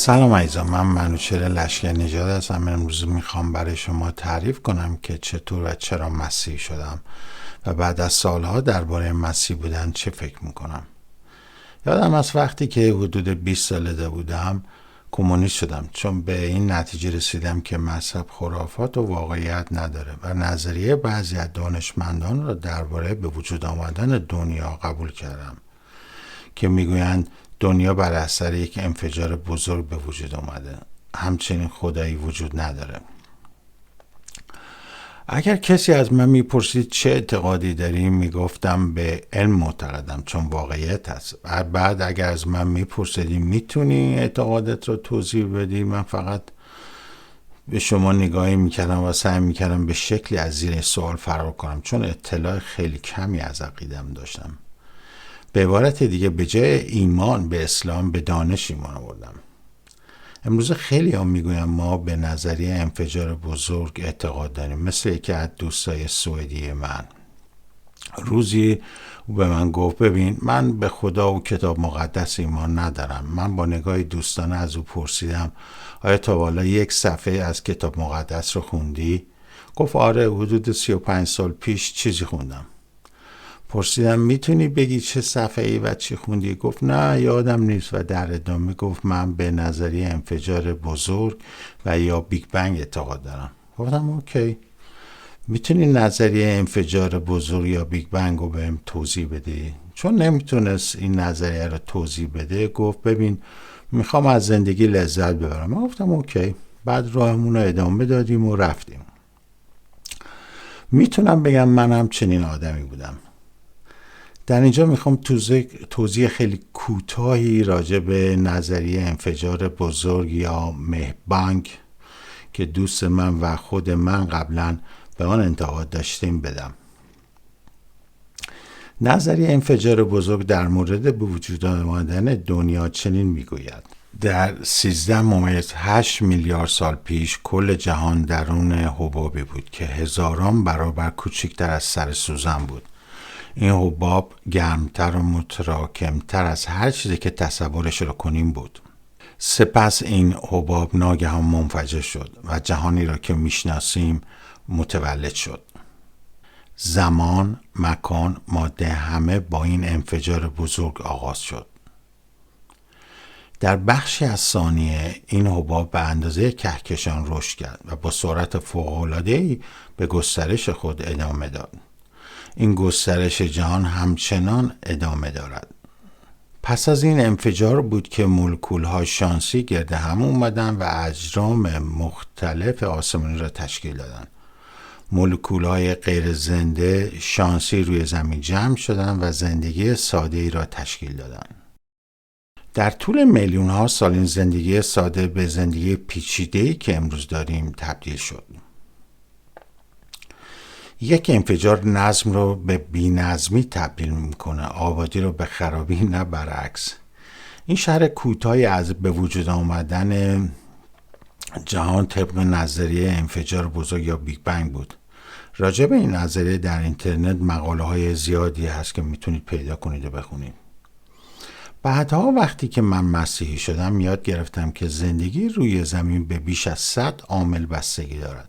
سلام عزیزان، من منوچهر لشکرنژاد هستم. امروز میخوام برای شما تعریف کنم که چطور و چرا مسیحی شدم و بعد از سالها درباره مسیحی بودن چه فکر میکنم. یادم از وقتی که حدود 20 ساله بودم کمونیست شدم، چون به این نتیجه رسیدم که مذهب خرافات و واقعیت نداره و نظریه بعضی از دانشمندان را درباره به وجود آمدن دنیا قبول کردم که میگویند دنیا بر اثر یک انفجار بزرگ به وجود اومده، همچنین خدایی وجود نداره. اگر کسی از من میپرسید چه اعتقادی داری، میگفتم به علم معتقدم، چون واقعیت هست. بعد اگر از من میپرسیدی میتونی اعتقادت رو توضیح بدی، من فقط به شما نگاهی میکردم و سعی میکردم به شکلی از زیر سوال فرار کنم، چون اطلاع خیلی کمی از عقیدم داشتم. به عبارت دیگه به جای ایمان به اسلام به دانش ایمان آوردم. امروز خیلی هم میگویم ما به نظریه انفجار بزرگ اعتقاد داریم، مثل یکی از دوستای سوئدی من. روزی او به من گفت ببین، من به خدا و کتاب مقدس ایمان ندارم. من با نگاهی دوستانه از او پرسیدم آیا تا حالا یک صفحه از کتاب مقدس رو خوندی؟ گفت آره، حدود 35 سال پیش چیزی خوندم. پرسیدم میتونی بگی چه صفحه‌ای و چی خوندی؟ گفت نه یادم نیست و در ادامه گفت من به نظریه انفجار بزرگ و یا بیگ بنگ اعتقاد دارم. گفتم اوکی، میتونی نظریه انفجار بزرگ یا بیگ بنگ رو بهم توضیح بدی؟ چون نمیتونست این نظریه رو توضیح بده، گفت ببین میخوام از زندگی لذت ببرم. من گفتم اوکی. بعد راهمون رو ادامه دادیم و رفتیم. میتونم بگم منم چنین آدمی بودم. در اینجا میخوام توضیح خیلی کوتاهی راجع به نظریه انفجار بزرگ یا بیگ بنگ که دوست من و خود من قبلا به آن انتقاد داشتیم بدم. نظریه انفجار بزرگ در مورد به وجود آمدن دنیا چنین میگوید: در 13.8 میلیارد سال پیش کل جهان درون حبابی بود که هزاران برابر کوچکتر از سر سوزن بود. این حباب گرمتر و متراکمتر از هر چیزی که تصورش رو کنیم بود. سپس این حباب ناگهان منفجر شد و جهانی را که میشناسیم متولد شد. زمان، مکان، ماده همه با این انفجار بزرگ آغاز شد. در بخشی از ثانیه این حباب به اندازه کهکشان رشد کرد و با سرعت فوق‌العاده‌ای به گسترش خود ادامه داد. این گسترش جهان همچنان ادامه دارد. پس از این انفجار بود که مولکول‌های شانسی گرد هم اومدن و اجرام مختلف آسمانی را تشکیل دادن. مولکول‌های غیر زنده شانسی روی زمین جمع شدن و زندگی ساده‌ای را تشکیل دادن. در طول میلیون‌ها سال این زندگی ساده به زندگی پیچیده‌ای که امروز داریم تبدیل شد. یک انفجار نظم رو به بی‌نظمی تبدیل میکنه، آبادی رو به خرابی، نه برعکس. این شرح کوتاهی از به وجود آمدن جهان طبق نظریه انفجار بزرگ یا بیگ بنگ بود. راجع به این نظریه در اینترنت مقاله های زیادی هست که میتونید پیدا کنید و بخونید. بعدها وقتی که من مسیحی شدم یاد گرفتم که زندگی روی زمین به بیش از 100 عامل بستگی دارد.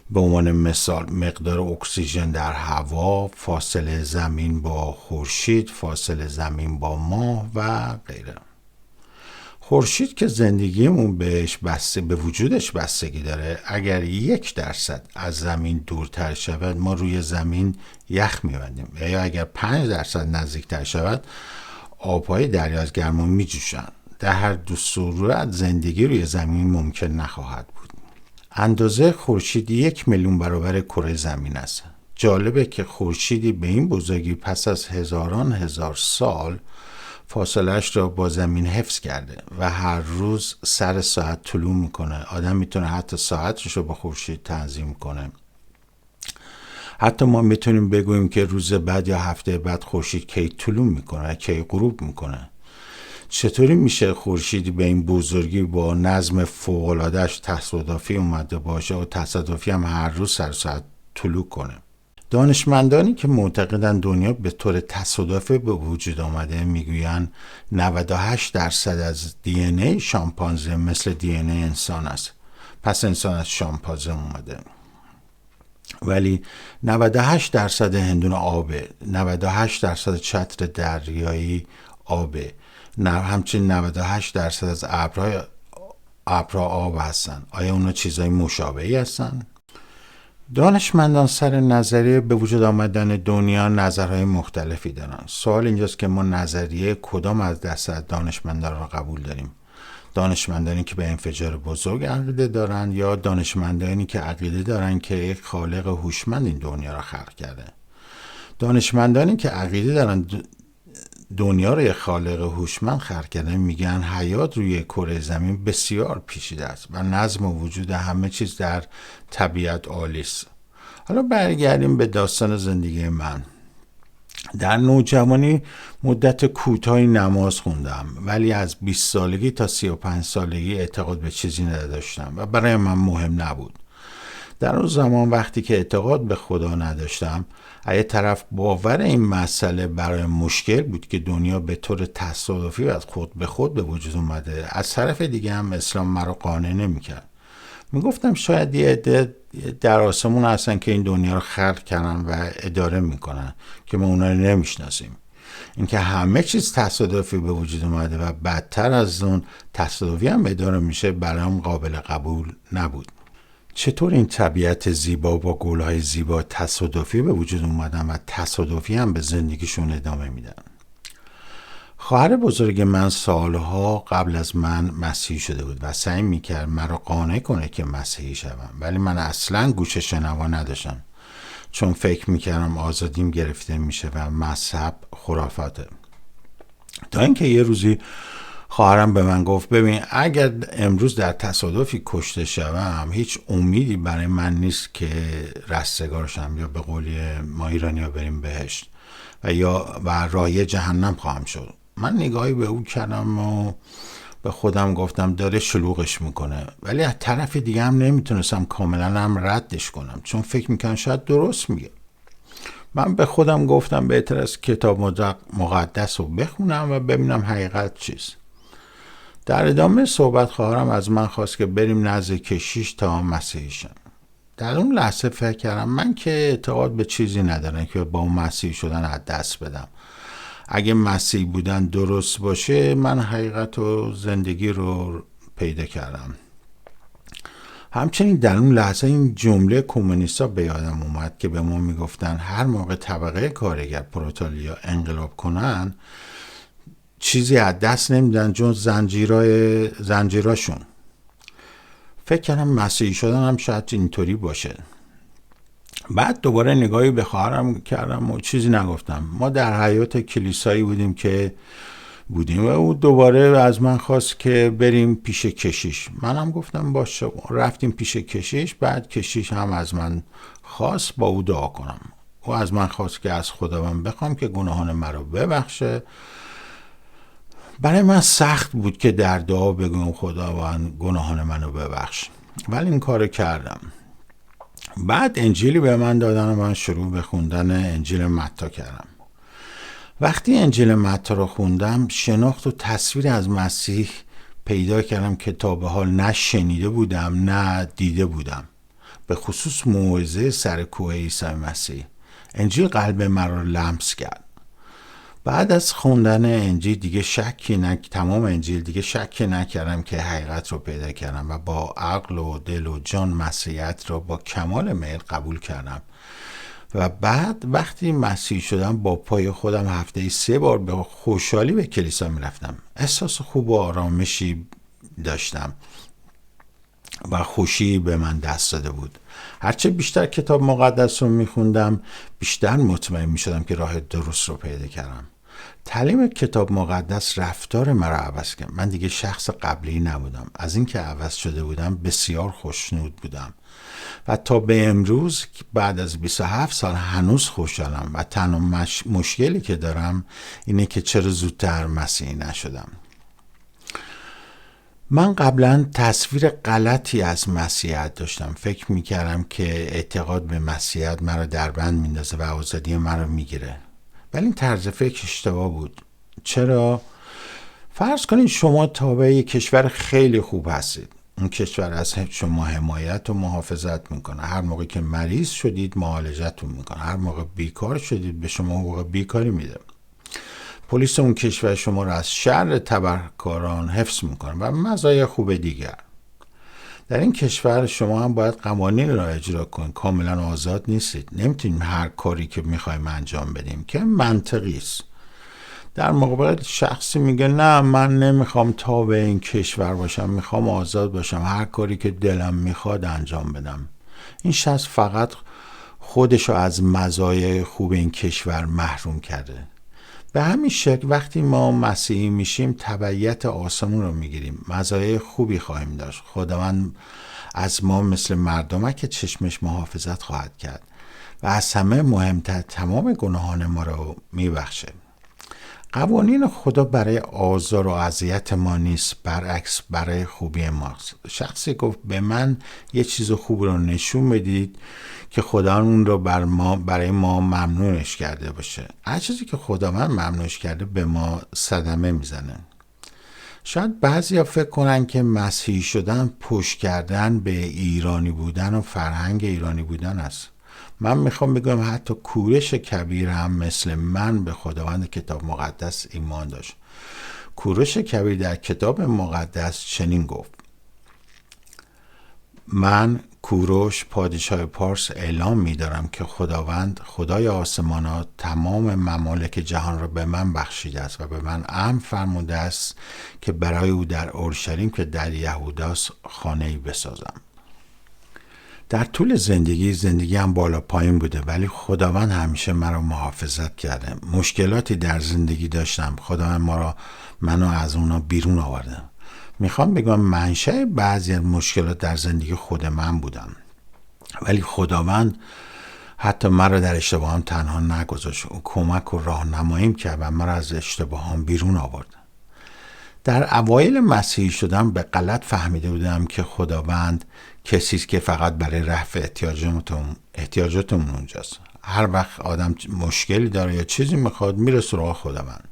به عنوان مثال مقدار اکسیژن در هوا، فاصله زمین با خورشید، فاصله زمین با ماه و غیره. خورشید که زندگیمون به وجودش بستگی داره، اگر 1% از زمین دورتر شود ما روی زمین یخ میبندیم، یا اگر 5% نزدیکتر شود آبهای دریا از گرما میجوشن. در هر دو صورت زندگی روی زمین ممکن نخواهد بود. اندازه خورشید 1 میلیون برابر کره زمین است. جالبه که خورشیدی به این بزرگی پس از هزاران هزار سال فاصلهش را با زمین حفظ کرده و هر روز سر ساعت طلوع میکنه. آدم میتونه حتی ساعتش رو با خورشید تنظیم کنه. حتی ما میتونیم بگوییم که روز بعد یا هفته بعد خورشید کی طلوع میکنه، کی غروب میکنه. چطوری میشه خورشیدی به این بزرگی با نظم فوق‌العاده‌اش تصادفی اومده باشه و تصادفی هم هر روز سر ساعت طلوع کنه؟ دانشمندانی که معتقدن دنیا به طور تصادفی به وجود آمده میگویند 98% از دی ان ای شامپانزه مثل دی ان ای انسان است. پس انسان از شامپانزه اومده. ولی 98% هندون آبه، 98% چتر دریایی آبه، همچنین 98% از ابرها آب هستن. آیا اونا چیزای مشابهی هستن؟ دانشمندان سر نظریه به وجود آمدن دنیا نظرهای مختلفی دارن. سوال اینجاست که ما نظریه کدام از دسته دانشمندان را قبول داریم؟ دانشمندانی که به انفجار بزرگ عقیده دارن یا دانشمندانی که عقیده دارن که یک خالق هوشمند این دنیا را خلق کرده؟ دانشمندانی که عقیده دارن دنیا را یک خالق هوشمند خلق کرده میگن حیات روی کره زمین بسیار پیچیده است و نظم و وجود همه چیز در طبیعت عالی است. حالا برگردیم به داستان زندگی من. در نوجوانی مدت کوتاهی نماز خوندم، ولی از 20 سالگی تا 35 سالگی اعتقاد به چیزی نداشتم و برای من مهم نبود. در اون زمان وقتی که اعتقاد به خدا نداشتم، از طرف باور این مسئله برای مشکل بود که دنیا به طور تصادفی و از خود به خود به وجود اومده. از طرف دیگه هم اسلام مرا قانع نمی‌کرد. میگفتم شاید یه عده در آسمون هستن که این دنیا رو خلق کردن و اداره میکنن که ما اونا رو نمیشناسیم. اینکه همه چیز تصادفی به وجود اومده و بدتر از اون تصادفی هم اداره میشه برایم قابل قبول نبود. چطور این طبیعت زیبا با گلهای زیبا تصادفی به وجود اومدن و تصادفی هم به زندگیشون ادامه میدن؟ خواهر بزرگ من سالها قبل از من مسیحی شده بود و سعی میکرد مرا قانع کنه که مسیحی شوم، ولی من اصلا گوش شنوا نداشتم، چون فکر میکردم آزادیم گرفته میشه و مذهب خرافاته. تا اینکه یه روزی خواهرم به من گفت ببین اگر امروز در تصادفی کشته شوم هیچ امیدی برای من نیست که رستگار شم یا به قولی ما ایرانی‌ها بریم بهشت و راهی جهنم خواهم شد. من نگاهی به او کردم و به خودم گفتم داره شلوغش میکنه، ولی از طرف دیگه هم نمیتونستم کاملا هم ردش کنم، چون فکر میکنم شاید درست میگه. من به خودم گفتم بهتر از کتاب مقدس رو بخونم و ببینم حقیقت چیست. در ادامه صحبت خواهرم از من خواست که بریم نزد کشیش تا مسیحی شم. در اون لحظه فکر کردم من که اعتقاد به چیزی ندارم که با مسیحی شدن از دست بدم. اگه مسیحی بودن درست باشه من حقیقت و زندگی رو پیدا کردم. همچنین در اون لحظه این جمله کمونیستا به یادم اومد که به ما میگفتن هر موقع طبقه کارگر پرولتاریا انقلاب کنن چیزی از دست نمیدن جز زنجیراشون. فکر کردم مسیحی شدن هم شاید اینطوری باشه. بعد دوباره نگاهی به خواهرم کردم و چیزی نگفتم. ما در حیاط کلیسایی بودیم و او دوباره از من خواست که بریم پیش کشیش. منم گفتم باشه. رفتیم پیش کشیش. بعد کشیش هم از من خواست با او دعا کنم. او از من خواست که از خداوند بخوام که گناهان مرا ببخشه. برای من سخت بود که در دعا بگم خداوند گناهان منو ببخش، ولی این کارو کردم. بعد انجیلی به من دادن و من شروع به خوندن انجیل متی کردم. وقتی انجیل متی رو خوندم شناخت و تصویر از مسیح پیدا کردم که تا به حال نه شنیده بودم نه دیده بودم، به خصوص موعظه سر کوه عیسی مسیح. انجیل قلب مرا لمس کرد. بعد از خوندن انجیل دیگه تمام انجیل دیگه شکی نکردم که حقیقت رو پیدا کردم و با عقل و دل و جان مسیحیت رو با کمال میل قبول کردم. و بعد وقتی مسیحی شدم با پای خودم هفته‌ای 3 بار به خوشحالی به کلیسا میرفتم. احساس خوب و آرامشی داشتم و خوشی به من دست داده بود. هرچه بیشتر کتاب مقدس رو میخوندم بیشتر مطمئن میشدم که راه درست رو پیدا کردم. تعلیم کتاب مقدس رفتار مرا عوض کرد. من دیگه شخص قبلی نبودم. از اینکه عوض شده بودم بسیار خوشنود بودم و تا به امروز بعد از 27 سال هنوز خوشحالم و تنها مشکلی که دارم اینه که چرا زودتر مسیحی نشدم. من قبلا تصویر غلطی از مسیحیت داشتم. فکر میکردم که اعتقاد به مسیحیت مرا در بند میندازه و آزادی مرا میگیره، ولی این طرز فکر اشتباه بود. چرا؟ فرض کنید شما تابع یک کشور خیلی خوب هستید. اون کشور از شما حمایت و محافظت میکنه. هر موقع که مریض شدید معالجتون میکنه. هر موقع بیکار شدید به شما حقوق بیکاری میده. پلیس اون کشور شما را از شر تبهکاران حفظ میکنه و مزایای خوب دیگر. در این کشور شما هم باید قوانین را اجرا کنید. کاملا آزاد نیستید. نمیتونیم هر کاری که میخوایم انجام بدیم که منطقی است. در مقابل شخصی میگه نه من نمیخوام تابع این کشور باشم، میخوام آزاد باشم، هر کاری که دلم میخواد انجام بدم. این شخص فقط خودشو از مزایای خوب این کشور محروم کرده. به همین شکل وقتی ما مسیحی میشیم تبعیت آسمون رو میگیریم. مزایای خوبی خواهیم داشت. خداوند از ما مثل مردمک چشمش محافظت خواهد کرد و از همه مهمتر تمام گناهان ما رو میبخشه. قوانین خدا برای آزار و اذیت ما نیست، برعکس برای خوبی ماست. شخصی گفت به من یه چیز خوب رو نشون بدید که خدا اون رو برای ما ممنونش کرده باشه. هر چیزی که خداوند ممنونش کرده به ما صدمه میزنه. شاید بعضیا فکر کنن که مسیحی شدن پشت کردن به ایرانی بودن و فرهنگ ایرانی بودن است. من میخوام بگم حتی کوروش کبیر هم مثل من به خداوند کتاب مقدس ایمان داشت. کوروش کبیر در کتاب مقدس چنین گفت: من کوروش پادشاه پارس اعلام می‌دارم که خداوند خدای آسمان‌ها تمام ممالک جهان را به من بخشیده است و به من امر فرموده است که برای او در اورشلیم که در یهوداست خانه‌ای بسازم. در طول زندگی هم بالا پایین بوده، ولی خداوند همیشه مرا محافظت کرده. مشکلاتی در زندگی داشتم، خداوند منو از اونا بیرون آورده. میخوام بگم منشأ بعضی از مشکلات در زندگی خود من بودم، ولی خداوند حتی مرا در اشتباهام تنها نگذاشت. او کمک و راهنماییم کرد و مرا از اشتباهام بیرون آورد. در اوایل مسیحی شدم به غلط فهمیده بودم که خداوند کسی است که فقط برای رفع احتیاجاتمون اونجاست. هر وقت آدم مشکلی داره یا چیزی میخواد میره سراغ خداوند.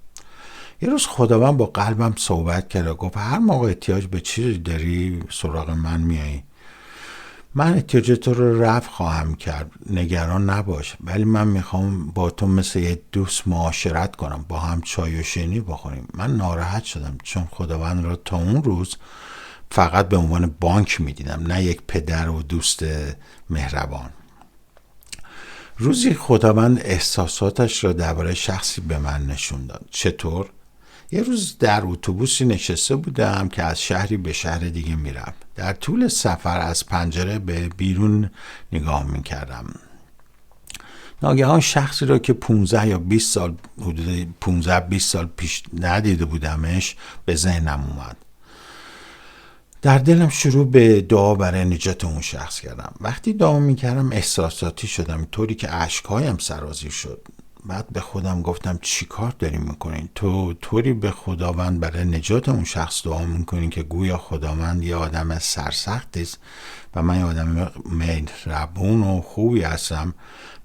یه روز خداوند با قلبم صحبت کرد و گفت هر موقع احتیاج به چیزی داری سراغ من میایی. من احتیاجات رو رفع خواهم کرد، نگران نباش. ولی من میخوام با تو مثل یه دوست معاشرت کنم، با هم چای و شیرینی بخوریم. من ناراحت شدم چون خداوند را تا اون روز فقط به عنوان بانک میدیدم، نه یک پدر و دوست مهربان. روزی خداوند احساساتش را درباره شخصی به من نشون داد. چطور؟ یه روز در اتوبوسی نشسته بودم که از شهری به شهر دیگه میرم. در طول سفر از پنجره به بیرون نگاه میکردم. ناگهان شخصی را که 15 یا 20 سال حدود 15-20 سال پیش ندیده بودمش به ذهنم اومد. در دلم شروع به دعا برای نجات اون شخص کردم. وقتی دعا میکردم احساساتی شدم، طوری که اشکهایم سرازیر شد. بعد به خودم گفتم چی کار داری میکنین؟ تو طوری به خداوند برای نجات اون شخص دعا میکنین که گویا خداوند یه آدم سرسختی است و من یه آدم مهربون و خوبی هستم.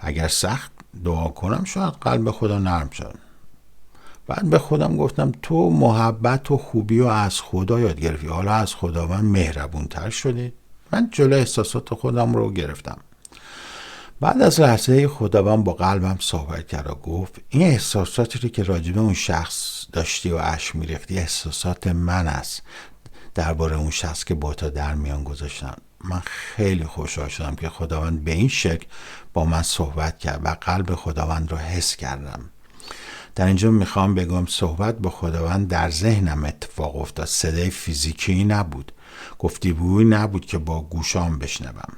اگر سخت دعا کنم شاید قلب خدا نرم شد. بعد به خودم گفتم تو محبت و خوبی رو از خدا یاد گرفتی، حالا از خداوند مهربون تر شدی. من جلو احساسات خودم رو گرفتم. بعد از لحظه خداوند با قلبم صحبت کرد و گفت این احساساتی که راجب اون شخص داشتی و اشک می‌ریختی احساسات من است درباره اون شخص که با تا در میان گذاشتم. من خیلی خوشحال شدم که خداوند به این شکل با من صحبت کرد و قلب خداوند رو حس کردم. در اینجا میخوام بگم صحبت با خداوند در ذهنم اتفاق افتاد. صدای فیزیکی نبود، گفتگویی نبود که با گوشام بشنوم.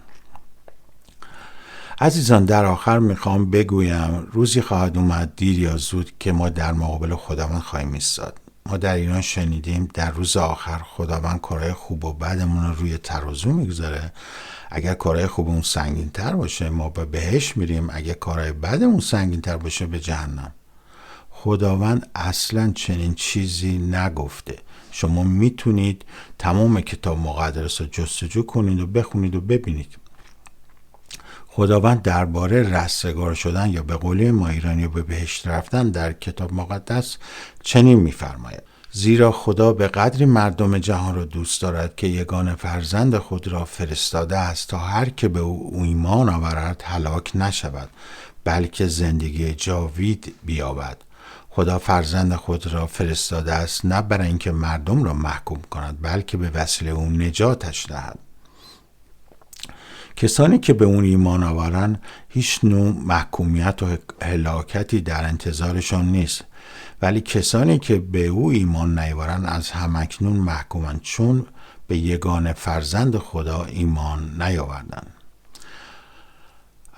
عزیزان، در آخر میخوام بگویم روزی خواهد اومد دیر یا زود که ما در مقابل خداوند خواهیم ایستاد. ما در ایران شنیدیم در روز آخر خداوند کارهای خوب و بدمون رو روی ترازو میگذاره. اگر کارهای خوبمون سنگین تر باشه ما به بهشت میریم، اگر کارهای بدمون سنگین تر باشه به جهنم. خداوند اصلا چنین چیزی نگفته. شما میتونید تمام کتاب مقدس رو جستجو کنید و بخونید و ببینید. خداوند درباره رستگار شدن یا به قول ما ایرانی به بهشت رفتن در کتاب مقدس چنین میفرماید: زیرا خدا به قدری مردم جهان را دوست دارد که یگانه فرزند خود را فرستاده است تا هر که به او ایمان آورد هلاک نشود بلکه زندگی جاوید بیابد. خدا فرزند خود را فرستاده است نه برای اینکه مردم را محکوم کند بلکه به وسیله او نجاتش دهد. کسانی که به اون ایمان آورن هیچ نوع محکومیت و هلاکتی در انتظارشان نیست، ولی کسانی که به او ایمان نیاورن از همکنون محکومند، چون به یگانه فرزند خدا ایمان نیاوردن.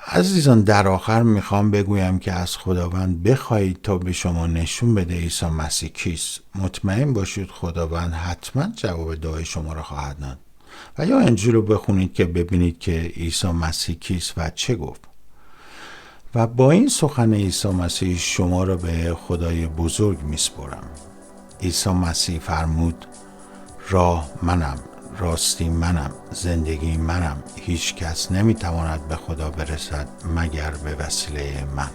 عزیزان، در آخر میخوام بگویم که از خداوند بخواهید تا به شما نشون بده عیسی مسیح کیست. مطمئن باشید خداوند حتما جواب دعای شما را خواهد داد. و یا انجیل رو بخونید که ببینید که عیسی مسیح کیست و چه گفت. و با این سخن عیسی مسیح شما را به خدای بزرگ میسپارم. عیسی مسیح فرمود: راه منم، راستی منم، زندگی منم. هیچ کس نمیتواند به خدا برسد مگر به وسیله من.